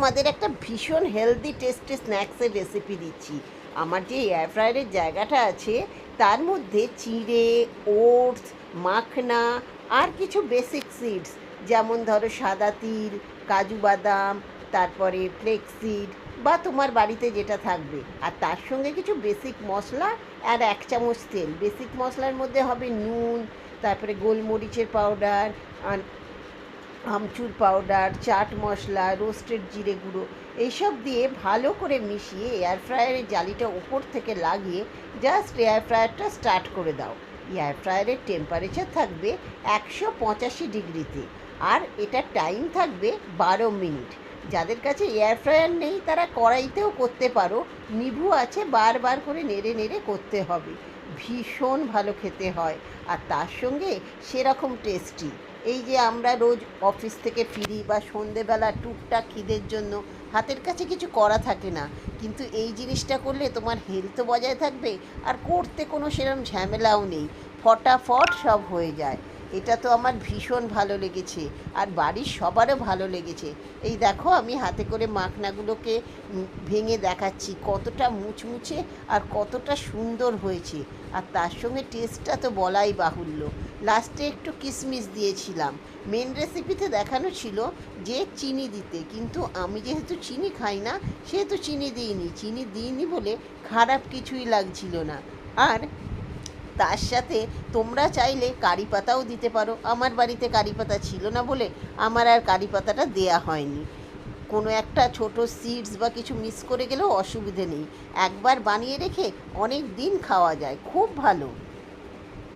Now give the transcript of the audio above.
তোমাদের একটা ভীষণ হেলদি টেস্টি স্ন্যাক্সের রেসিপি দিচ্ছি। আমার যে এয়ার ফ্রায়ারের জায়গাটা আছে তার মধ্যে চিড়ে, ওটস, মাখনা আর কিছু বেসিক সিডস, যেমন ধরো সাদা তিল, কাজু বাদাম, তারপরে ফ্লেক্স সিড বা তোমার বাড়িতে যেটা থাকবে, আর তার সঙ্গে কিছু বেসিক মশলা আর 1 চামচ তেল। বেসিক মশলার মধ্যে হবে নুন, তারপরে গোলমরিচের পাউডার, আমচুর পাউডার, চাট মশলা, রোস্টেড জিরে গুঁড়ো, এইসব দিয়ে ভালো করে মিশিয়ে এয়ার ফ্রায়ারের জালিটা উপর থেকে লাগিয়ে জাস্ট এয়ার ফ্রায়ারটা স্টার্ট করে দাও। এয়ার ফ্রায়ারের টেম্পারেচার থাকবে 185 ডিগ্রিতে, আর এটা টাইম থাকবে 12 মিনিট। যাদের কাছে এয়ার ফ্রায়ার নেই তারা কড়াইতেও করতে পারো, নিভু আছে, বারবার করে নেড়ে নেড়ে করতে হবে। ভীষণ ভালো খেতে হয়, আর তার সঙ্গে সেরকম টেস্টি। এই যে আমরা রোজ অফিস থেকে ফিরি বা সন্ধেবেলা টুকটাক খিদের জন্য হাতের কাছে কিছু করা থাকে না, কিন্তু এই জিনিসটা করলে তোমার হেলথও বজায় থাকবে আর করতে কোনো সেরকম ঝামেলাও নেই, ফটাফট সব হয়ে যায়। এটা তো আমার ভীষণ ভালো লেগেছে, আর বাড়ির সবারও ভালো লেগেছে। এই দেখো আমি হাতে করে মাখনাগুলোকে ভেঙে দেখাচ্ছি কতটা মুচমুচে আর কতটা সুন্দর হয়েছে, আর তার সঙ্গে টেস্টটা তো বলাই বাহুল্য। লাস্টে একটু কিশমিশ দিয়েছিলাম। মেন রেসিপিতে দেখানো ছিল যে চিনি দিতে, কিন্তু আমি যেহেতু চিনি খাই না সেহেতু চিনি দিইনি বলে খারাপ কিছুই লাগছিল না। আর তার সাথে তোমরা চাইলে কারি পাতাও দিতে পারো। আমার বাড়িতে কারি পাতা ছিল না বলে আমার আর কারি পাতাটা দেয়া হয়নি। কোনো একটা ছোট সিডস বা কিছু মিস করে গেলেও অসুবিধে নেই, একবার বানিয়ে রেখে অনেক দিন খাওয়া যায়, খুব ভালো।